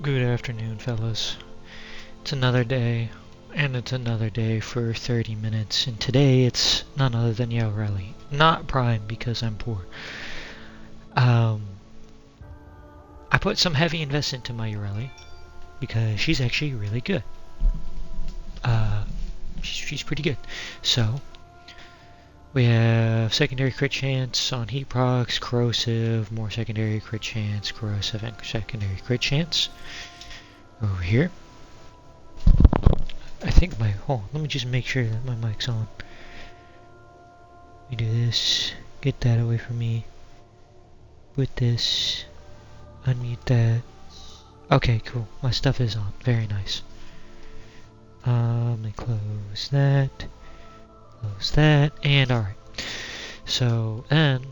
Good afternoon, fellas. It's another day, and it's another day for 30 minutes, and today it's none other than Yareli. Not Prime, because I'm poor. Um, I put some heavy investment into my Yareli, because she's actually really good. She's pretty good. So, we have secondary crit chance on heat procs, corrosive, more secondary crit chance, corrosive, and secondary crit chance. Over here. I think let me just make sure that my mic's on. Let me do this, get that away from me. Put this, unmute that. Okay, cool, my stuff is on, very nice. Let me close that, and alright. So, then,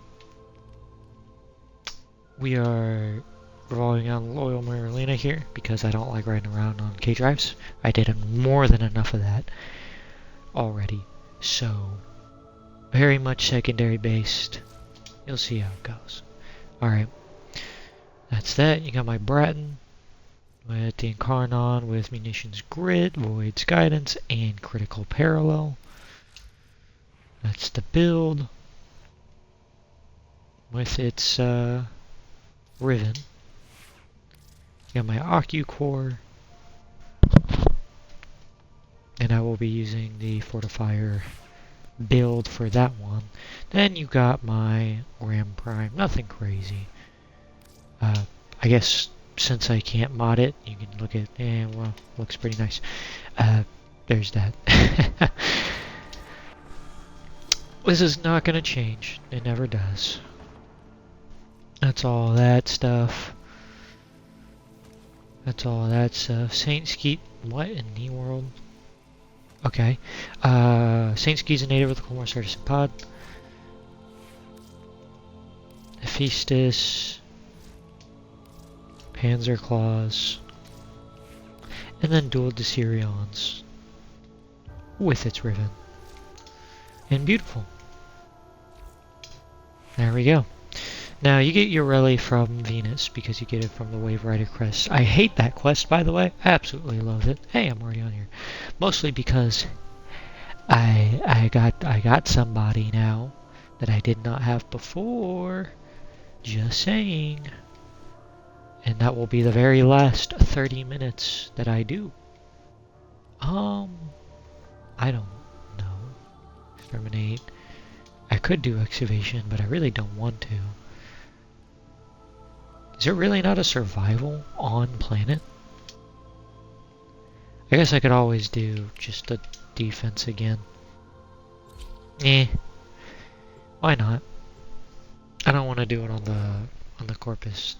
we are revolving on Loyal Marlena here, because I don't like riding around on K-Drives. I did more than enough of that already. So, very much secondary based. You'll see how it goes. Alright. That's that. You got my Bratton with the Incarnon with Munitions Grit, Void's Guidance, and Critical Parallel. That's the build with its Riven. You got my Occucore, and I will be using the Fortifier build for that one. Then you got my Ram Prime, nothing crazy. I guess since I can't mod it, you can look at, well, looks pretty nice. There's that. This is not gonna change, it never does. That's all that stuff. Saint Skeet, what in the world? Okay. Saint Skeet's a native with the Colmore Artisan Pod. Hephaestus. Panzer Claws. And then Dual Desirions. With its Riven. And beautiful. There we go. Now, you get your Yareli from Venus, because you get it from the Wave Rider quest. I hate that quest, by the way. I absolutely love it. Hey, I'm already on here. Mostly because I got somebody now that I did not have before. Just saying. And that will be the very last 30 minutes that I do. I don't know. Exterminate. I could do excavation, but I really don't want to. Is it really not a survival on planet? I guess I could always do just a defense again. Why not? I don't want to do it on the Corpus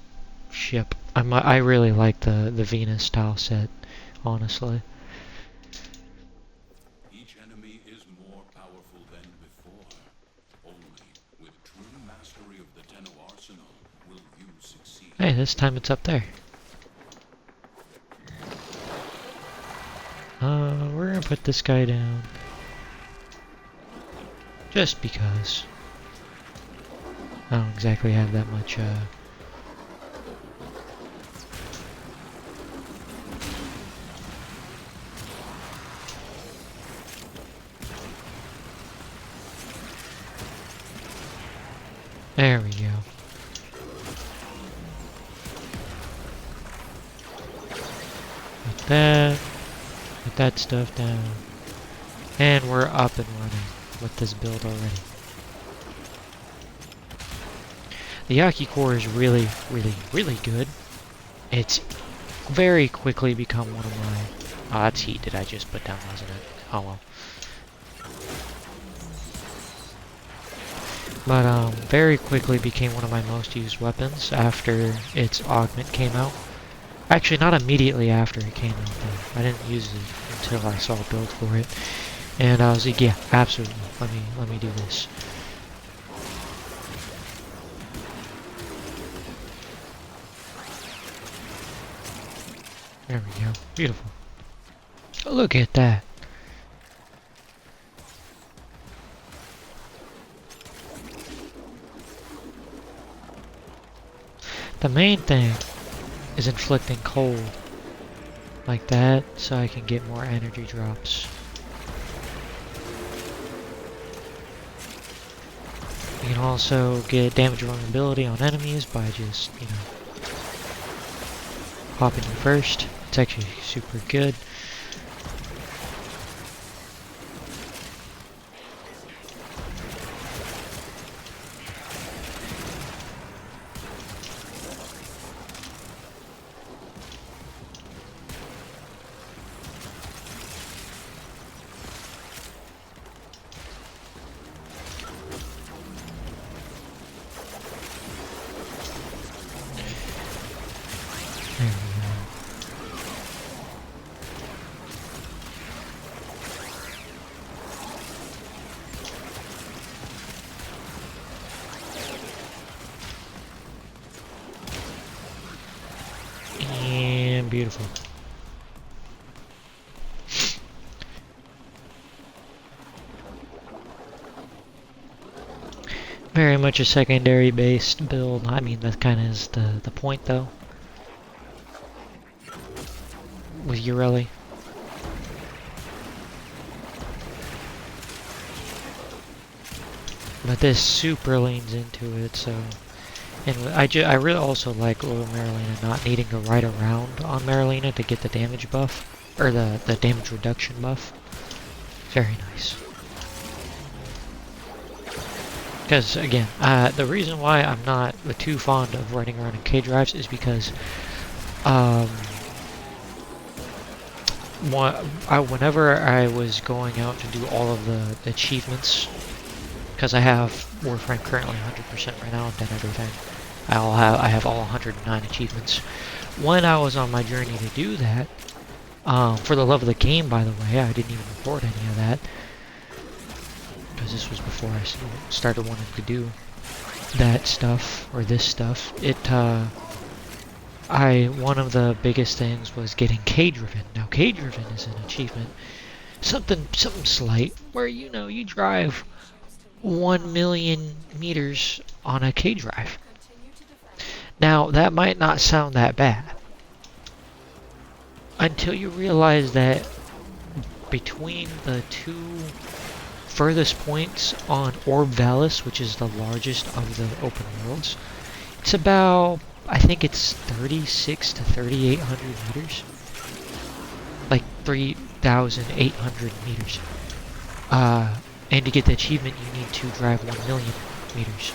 ship. I really like the Venus style set, honestly. Each enemy is more powerful than before. Only with true mastery of the Tenno arsenal will you succeed. Hey, this time it's up there. We're gonna put this guy down. Just because. I don't exactly have that much, There we go. Like that. Put that stuff down. And we're up and running with this build already. The Occucore is really, really, really good. It's very quickly become one of my... Oh, that's heat that I just put down, wasn't it? Oh well. But very quickly became one of my most used weapons after its augment came out. Actually, not immediately after it came out, though. I didn't use it until I saw a build for it. And I was like, yeah, absolutely. Let me do this. There we go. Beautiful. Look at that. The main thing is inflicting cold like that, so I can get more energy drops. You can also get damage vulnerability on enemies by just, you know, popping you first. It's actually super good. There we go. And beautiful. Very much a secondary based build. I mean, that kind of is the point though. With Yareli. But this super leans into it, so... And I really also like Oil Marlena not needing to ride around on Marlena to get the damage buff. Or the damage reduction buff. Very nice. Because, again, the reason why I'm not too fond of riding around in K-Drives is because... whenever I was going out to do all of the achievements... Because I have Warframe currently 100% right now, I've done everything. I have all 109 achievements. When I was on my journey to do that, for the love of the game, by the way, I didn't even record any of that. Because this was before I started wanting to do that stuff, or this stuff. One of the biggest things was getting K-Driven. Now, K-Driven is an achievement. Something slight, where, you know, you drive 1 million meters on a K-Drive. Now, that might not sound that bad. Until you realize that between the two furthest points on Orb Vallis, which is the largest of the open worlds, it's about, I think it's 36 to 3,800 meters. Like 3,800 meters. And to get the achievement, you need to drive 1 million meters.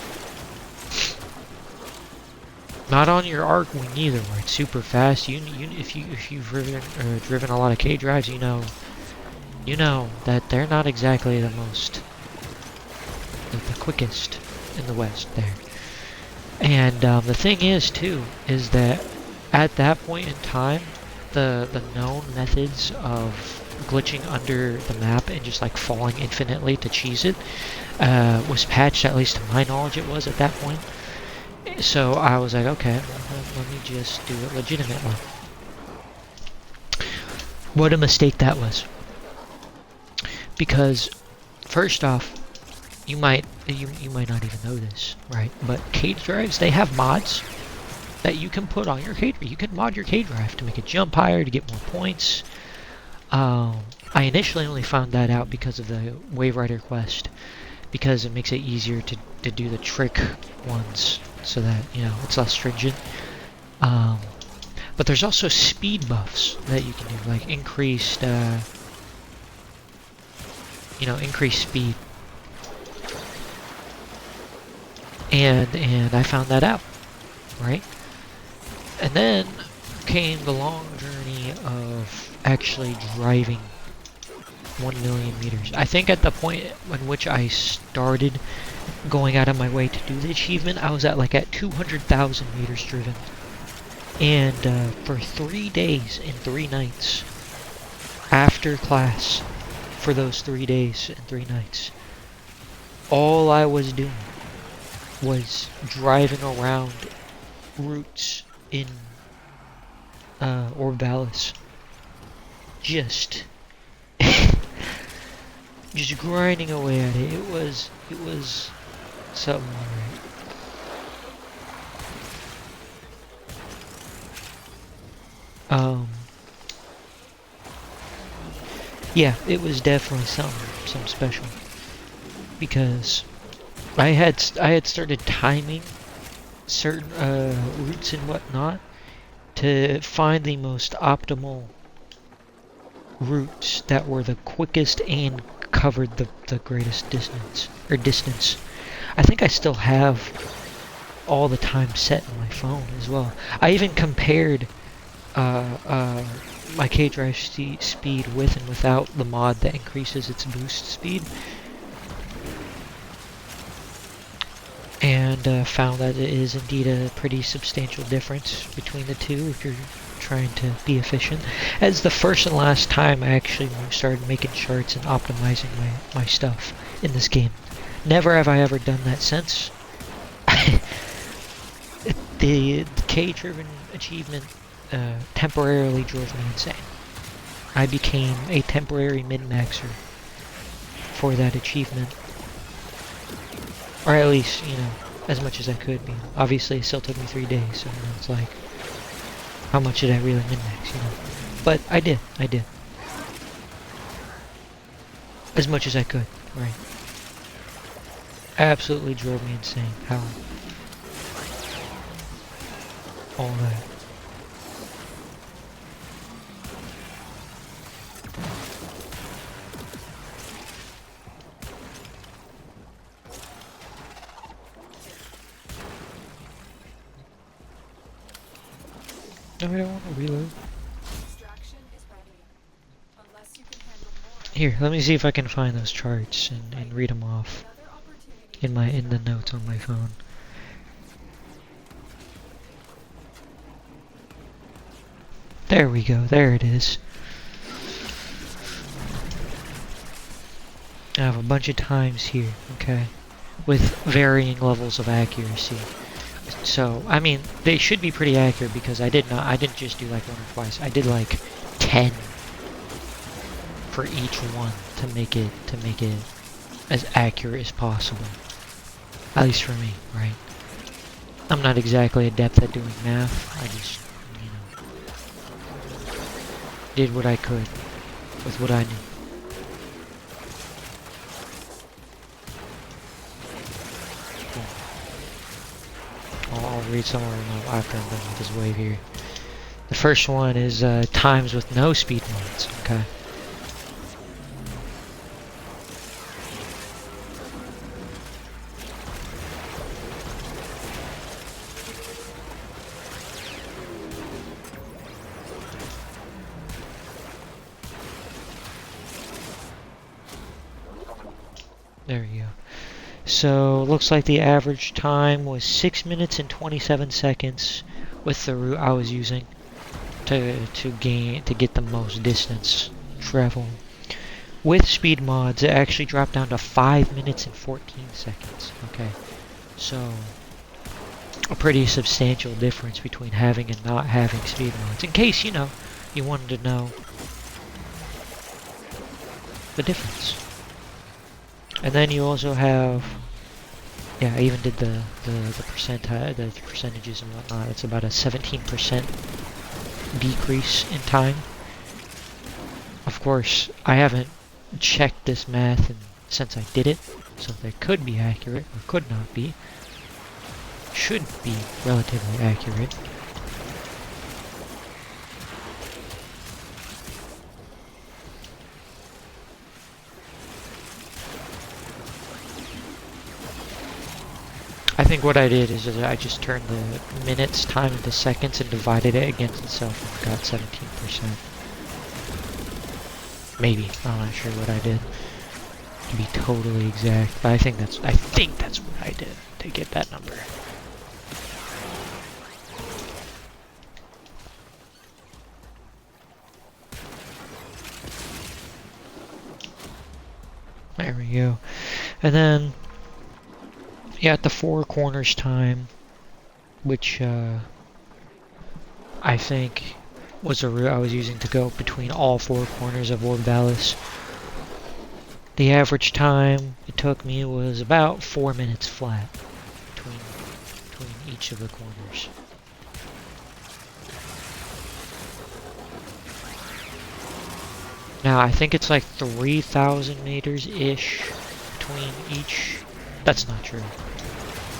Not on your arc wing either, where it's super fast. If you've driven a lot of K drives, you know that they're not exactly the quickest in the West there. And the thing is too, is that at that point in time, the known methods of glitching under the map and just like falling infinitely to cheese it was patched, at least to my knowledge it was at that point. So I was like, okay, let me just do it legitimately. What a mistake that was. Because first off, you might not even know this, right? But K-Drives, they have mods that you can put on your K-Drive. You can mod your K-Drive to make it jump higher, to get more points. I initially only found that out because of the Wave Rider quest, because it makes it easier to do the trick ones, so that, you know, it's less stringent. But there's also speed buffs that you can do, like increased, increased speed. And I found that out, right? And then came the long journey of actually driving 1 million meters. I think at the point in which I started going out of my way to do the achievement, I was at 200,000 meters driven. And for 3 days and 3 nights, after class, for those 3 days and 3 nights, all I was doing was driving around routes in Orb Vallis. Just grinding away at it. It was something alright. Yeah, it was definitely something special because I had started timing certain routes and whatnot to find the most optimal routes that were the quickest and covered the greatest distance. I think I still have all the time set in my phone as well. I even compared uh, uh, my K-Drive speed with and without the mod that increases its boost speed, and found that it is indeed a pretty substantial difference between the two if you're trying to be efficient. As the first and last time I actually started making charts and optimizing my stuff in this game. Never have I ever done that since. The K-driven achievement temporarily drove me insane. I became a temporary min-maxer for that achievement. Or at least, as much as I could be. Obviously, it still took me 3 days, so it's like, how much did I really min-max, But I did. As much as I could, right. Absolutely drove me insane. How all that. No, I don't want to reload. Here, let me see if I can find those charts and read them off in the notes on my phone. There we go. There it is. I have a bunch of times here, okay, with varying levels of accuracy. So, I mean, they should be pretty accurate because I didn't just do like 1 or twice. I did like 10 for each one to make it as accurate as possible. At least for me, right? I'm not exactly adept at doing math. I just, did what I could with what I knew. I'll read somewhere after I'm done with this wave here. The first one is times with no speed mods, okay? There you go. So, looks like the average time was 6 minutes and 27 seconds with the route I was using to get the most distance traveled. With speed mods, it actually dropped down to 5 minutes and 14 seconds. Okay, so a pretty substantial difference between having and not having speed mods. In case, you wanted to know the difference. And then you also have, yeah, I even did the percentages and whatnot. It's about a 17% decrease in time. Of course, I haven't checked this math since I did it, so that could be accurate or could not be. Should be relatively accurate. I think what I did is I just turned the minutes time into seconds and divided it against itself and got 17%. Maybe. I'm not sure what I did to be totally exact, but I think that's what I did to get that number. There we go. And then at the 4 corners time, which I think was the route I was using to go between all 4 corners of Orbidalis. The average time it took me was about 4 minutes flat between each of the corners. Now I think it's like 3,000 meters-ish between each. That's not true.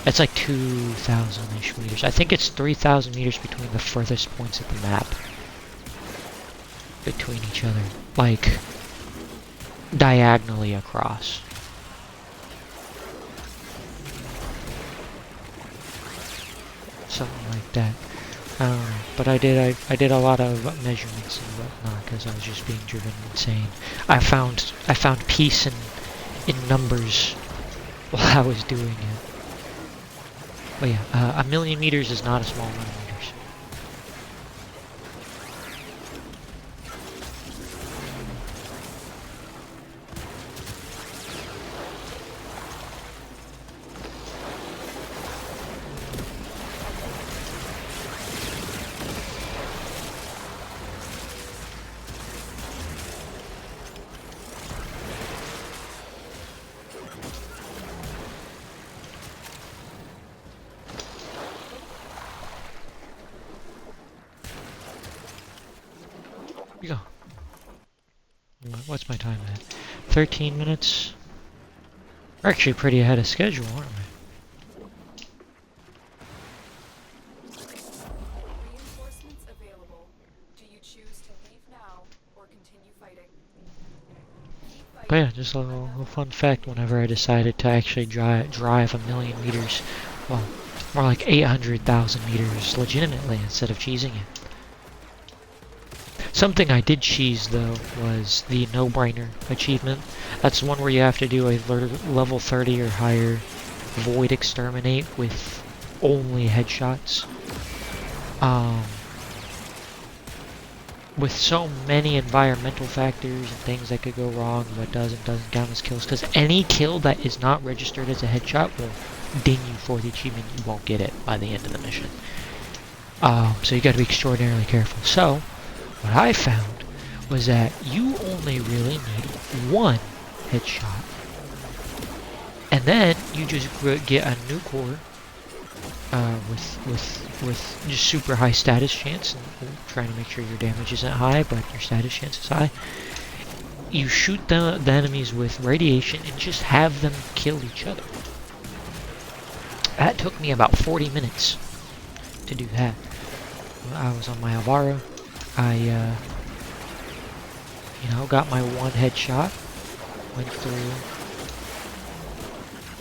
It's like 2,000-ish meters. I think it's 3,000 meters between the furthest points of the map. Between each other. Like, diagonally across. Something like that. I don't know. But I did a lot of measurements and whatnot because I was just being driven insane. I found peace in numbers while I was doing it. But yeah, 1,000,000 meters is not a small amount of meters. We go. What's my time at? 13 minutes. We're actually pretty ahead of schedule, aren't we? Reinforcements available. Do you choose to leave now or continue fighting? But yeah, just a little fun fact. Whenever I decided to actually drive 1,000,000 meters, well, more like 800,000 meters legitimately instead of cheesing it. Something I did cheese though was the no-brainer achievement. That's the one where you have to do a level 30 or higher void exterminate with only headshots. With so many environmental factors and things that could go wrong, what does and doesn't count as kills. Because any kill that is not registered as a headshot will ding you for the achievement. You won't get it by the end of the mission. So you got to be extraordinarily careful. So what I found was that you only really need one headshot, and then you just get a new core with just super high status chance, and trying to make sure your damage isn't high, but your status chance is high. You shoot the enemies with radiation and just have them kill each other. That took me about 40 minutes to do that. I was on my Alvaro. I, got my one headshot, went through,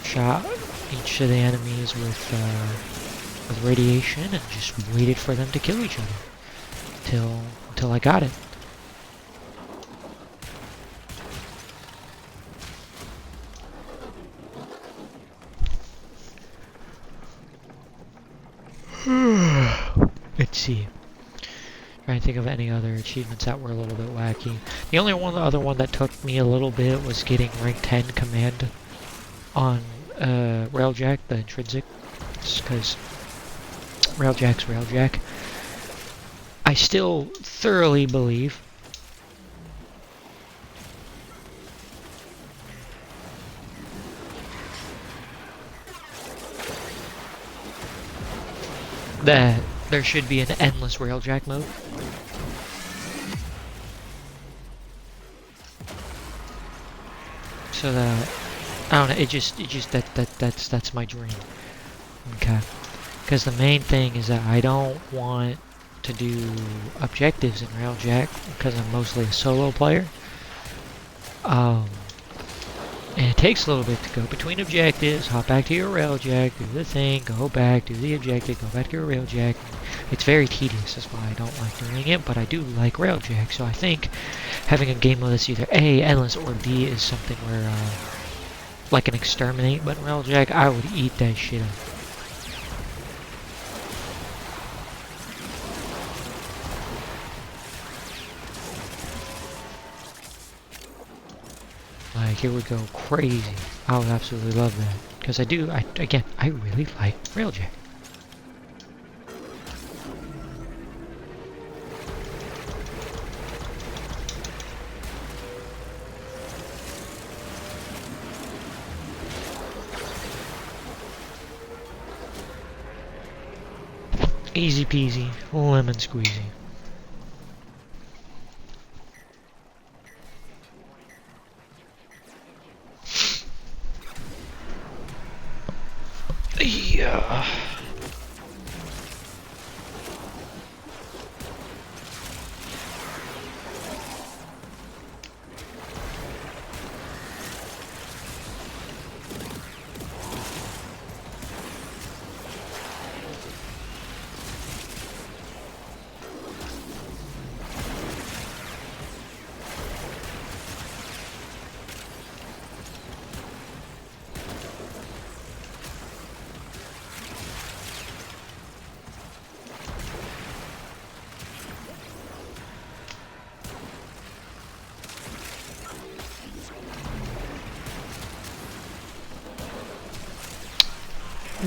shot each of the enemies with radiation, and just waited for them to kill each other until I got it. Let's see. Trying to think of any other achievements that were a little bit wacky. The other one that took me a little bit was getting rank 10 command on Railjack, the intrinsic, because Railjack's Railjack. I still thoroughly believe that there should be an endless Railjack mode. So that, I don't know, that's my dream. Okay. Because the main thing is that I don't want to do objectives in Railjack because I'm mostly a solo player. And it takes a little bit to go between objectives, hop back to your Railjack, do the thing, go back, do the objective, go back to your Railjack. It's very tedious, that's why I don't like doing it, but I do like Railjack, so I think having a game mode that's either A, endless, or B is something where, like an exterminate, but in Railjack, I would eat that shit up. Like, it would go crazy. I would absolutely love that. Because I really like Railjack. Easy peasy, lemon squeezy.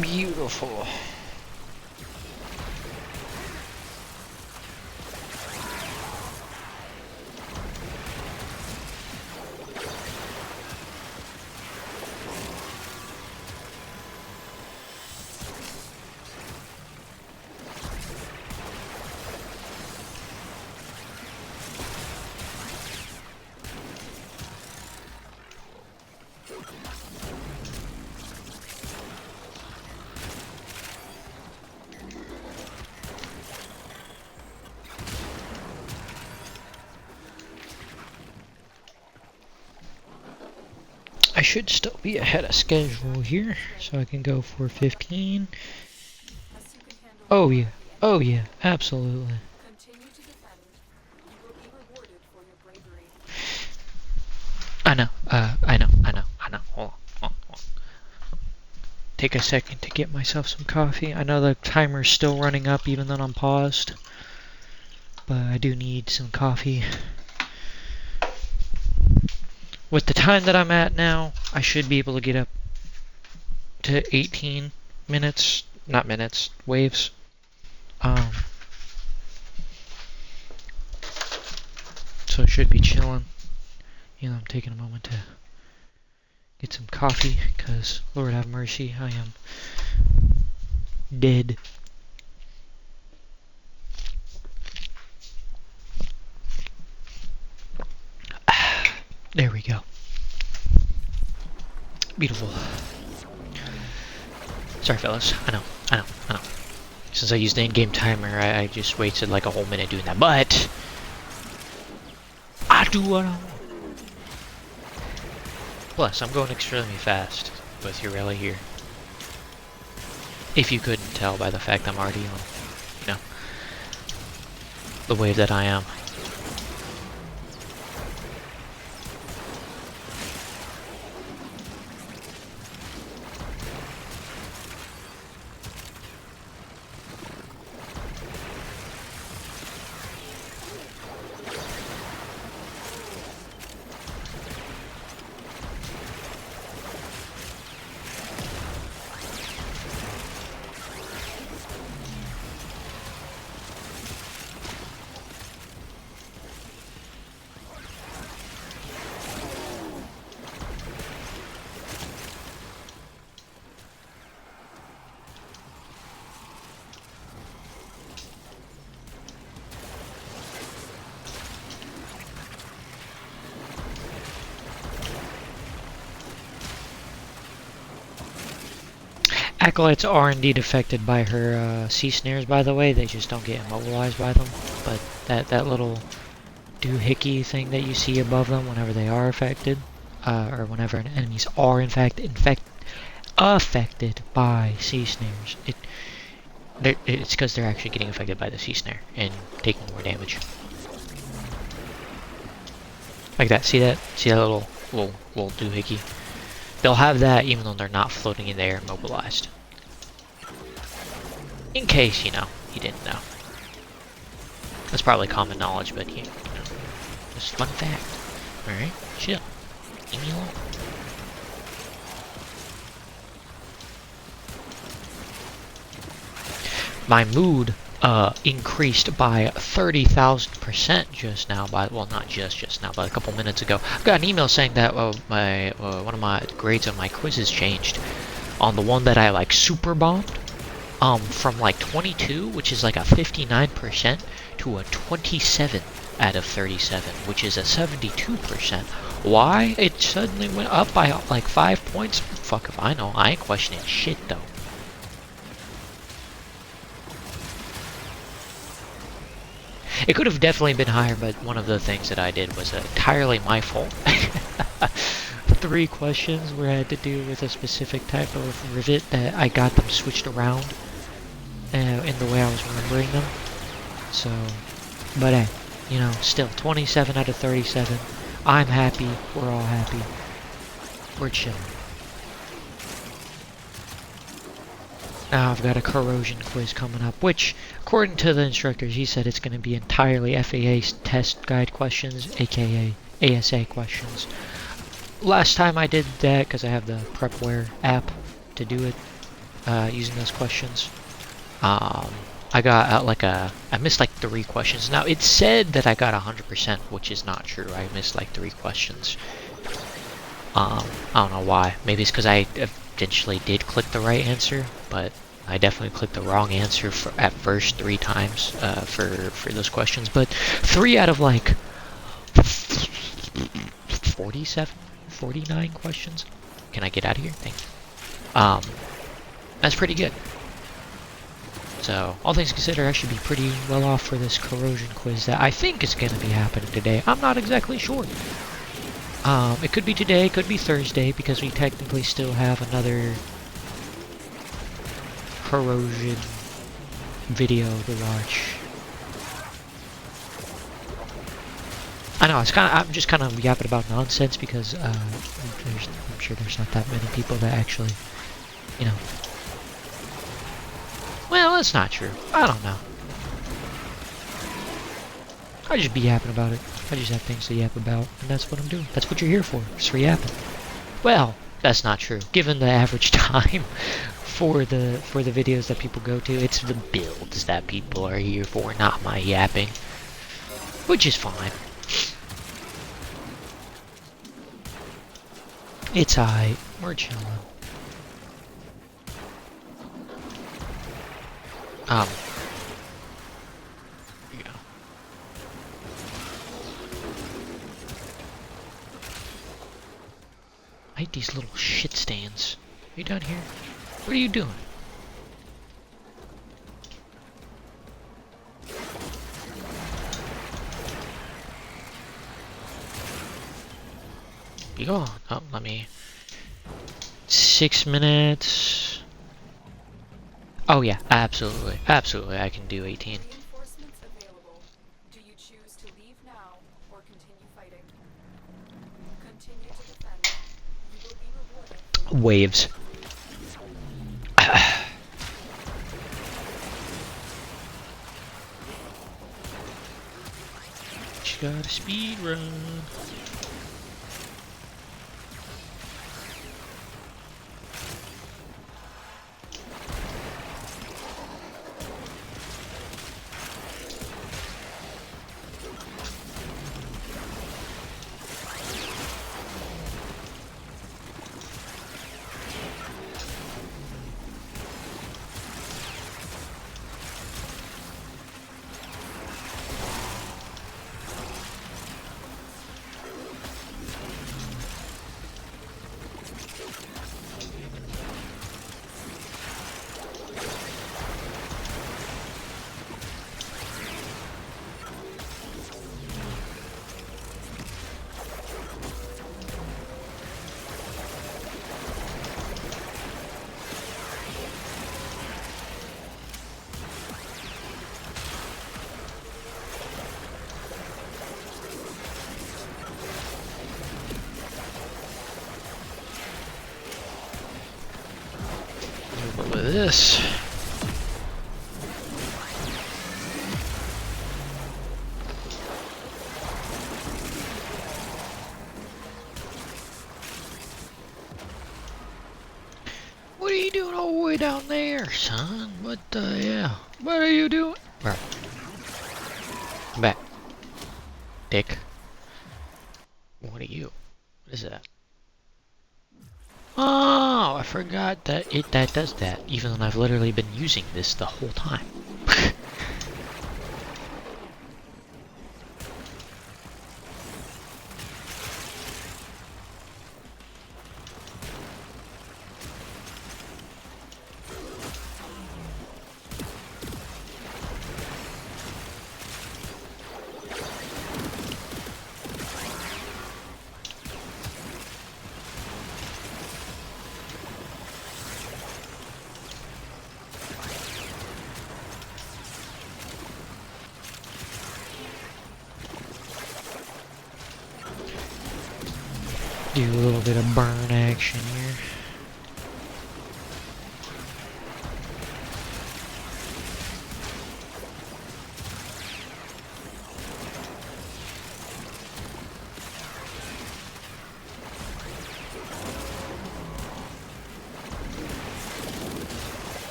Beautiful. I should still be ahead of schedule here, so I can go for 15. As you can handle Oh more yeah, at the end. oh yeah, absolutely. Continue to defend. You will be rewarded for your bravery. I know, I know. Hold on. Take a second to get myself some coffee. I know the timer's still running up even though I'm paused, but I do need some coffee. With the time that I'm at now, I should be able to get up to 18 minutes, not minutes, waves. So I should be chilling. You know, I'm taking a moment to get some coffee, because Lord have mercy, I am dead. There we go. Beautiful. Sorry, fellas. I know. Since I used the in-game timer, I just wasted like a whole minute doing that. But I do what I want. Plus, I'm going extremely fast with Yareli here. If you couldn't tell by the fact I'm already on, you know, the wave that I am. Acolytes are indeed affected by her sea snares, by the way. They just don't get immobilized by them. But that little doohickey thing that you see above them whenever they are affected, or whenever enemies are in fact affected by sea snares, it's because they're actually getting affected by the sea snare and taking more damage. Like that. See that? See that little doohickey? They'll have that even though they're not floating in the air immobilized. In case, you didn't know. That's probably common knowledge, but just fun fact. Alright? Chill. Leave me alone. My mood increased by 30,000% just now. Well, not just now, but a couple minutes ago. I got an email saying that one of my grades on my quizzes changed on the one that I like super bombed. From like 22, which is like a 59%, to a 27 out of 37, which is a 72%. Why it suddenly went up by like 5 points? Fuck if I know. I ain't questioning shit though. It could have definitely been higher, but one of the things that I did was entirely my fault. 3 questions where I had to do with a specific type of rivet that I got them switched around in the way I was remembering them. So, but hey, still 27 out of 37. I'm happy. We're all happy. We're chilling. Now I've got a corrosion quiz coming up, which, according to the instructors, he said it's going to be entirely FAA test guide questions, aka ASA questions. Last time I did that, because I have the Prepware app to do it, using those questions. I got I missed like 3 questions. Now it said that I got 100%, which is not true. I missed like 3 questions. I don't know why. Maybe it's because I eventually did click the right answer, but I definitely clicked the wrong answer at first 3 times for those questions. But 3 out of like 47, 49 questions. Can I get out of here? Thank you. That's pretty good. So, all things considered, I should be pretty well off for this corrosion quiz that I think is going to be happening today. I'm not exactly sure. It could be today, it could be Thursday, because we technically still have another corrosion video to watch. I know, I'm just kind of yapping about nonsense because I'm sure there's not that many people that actually, you know. Well, that's not true. I don't know. I just be yapping about it. I just have things to yap about, and that's what I'm doing. That's what you're here for, just for yapping. Well, that's not true. Given the average time for the videos that people go to, it's the builds that people are here for, not my yapping. Which is fine. It's aight. We're chilling. Here you go. I hate these little shit stands. Are you down here? What are you doing? You go on. Oh, let me. 6 minutes. Oh yeah, absolutely, absolutely. I can do 18. Reinforcements available. Do you choose to leave now or continue fighting? Continue to defend. You will be rewarded for your Waves. She got a speed run. With this. What are you doing all the way down there, son? What the hell? What are you doing? Bro. Come back. Dick. What are you? What is that? Oh, I forgot that that does that, even though I've literally been using this the whole time. Do a little bit of burn action here.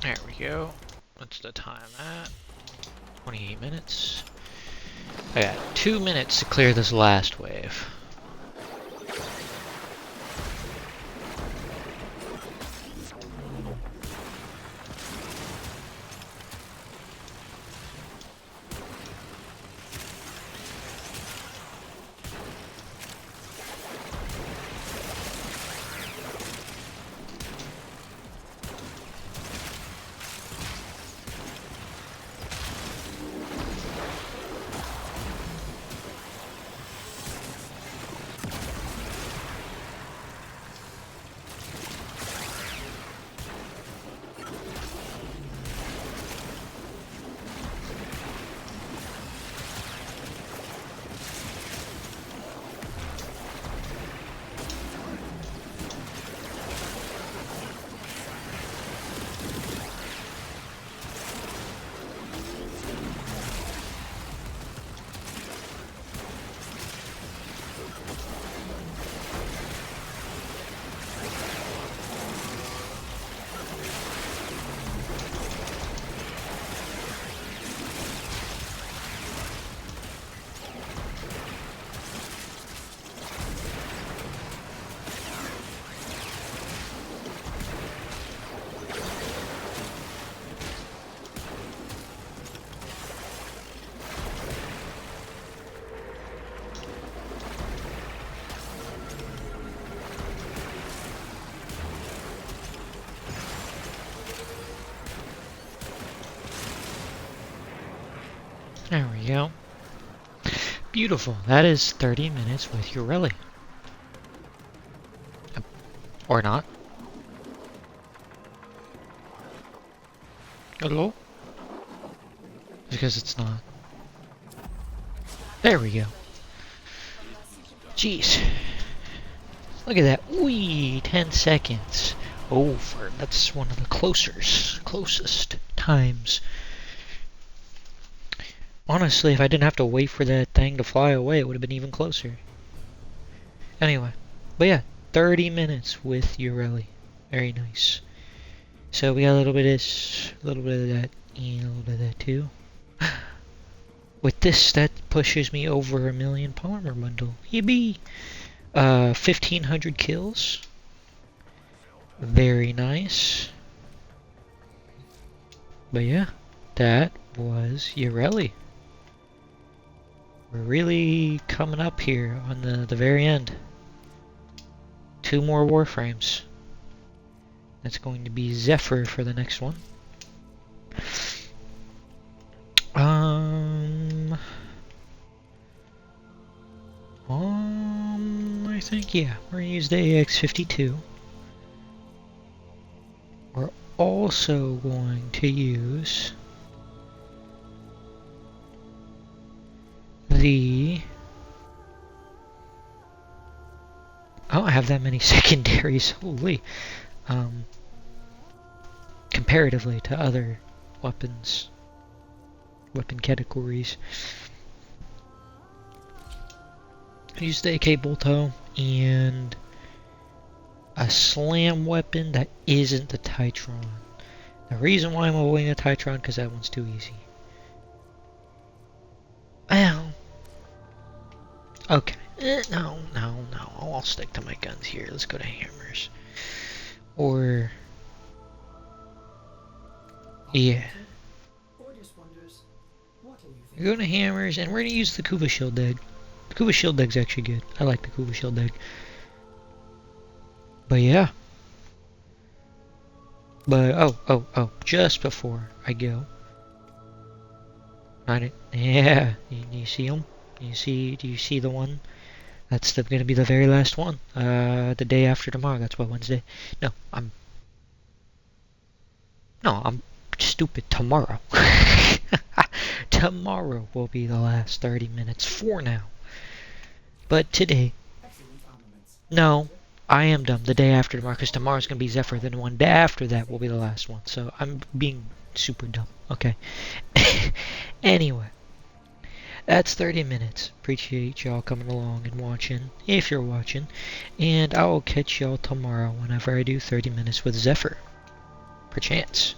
There we go. What's the time at? 28 minutes. I got 2 minutes to clear this last wave. There we go. Beautiful. That is 30 minutes with Yareli. Or not. Hello? Because it's not. There we go. Jeez. Look at that. Wee! 10 seconds. Over. That's one of the closest times. Honestly, if I didn't have to wait for that thing to fly away, it would have been even closer. Anyway. But yeah, 30 minutes with Yareli. Very nice. So we got a little bit of this, a little bit of that, and a little bit of that too. With this, that pushes me over 1 million polymer bundle. Yippee! 1,500 kills. Very nice. But yeah, that was Yareli. We're really coming up here on the very end. 2 more warframes. That's going to be Zephyr for the next one. I think, yeah, we're gonna use the AX-52. We're also going to use the... I don't have that many secondaries, holy. Comparatively to other weapon categories. I used the AK Bolto and a slam weapon that isn't the Titron. The reason why I'm avoiding the Titron because that one's too easy. Well, okay. No. I'll stick to my guns here. Let's go to hammers. Or... yeah. We're going to hammers, and we're going to use the Kuva Shield Egg. The Kuva Shield Egg's actually good. I like the Kuva Shield Egg. But yeah. But, oh, just before I go. Yeah, you see them? Do you see the one? That's going to be the very last one. The day after tomorrow. That's what, Wednesday? No, I'm stupid. Tomorrow. Tomorrow will be the last 30 minutes for now. But today... no, I am dumb. The day after tomorrow, because tomorrow's going to be Zephyr. Then the one day after that will be the last one. So I'm being super dumb. Okay. Anyway. That's 30 minutes. Appreciate y'all coming along and watching, if you're watching. And I will catch y'all tomorrow whenever I do 30 minutes with Zephyr. Perchance.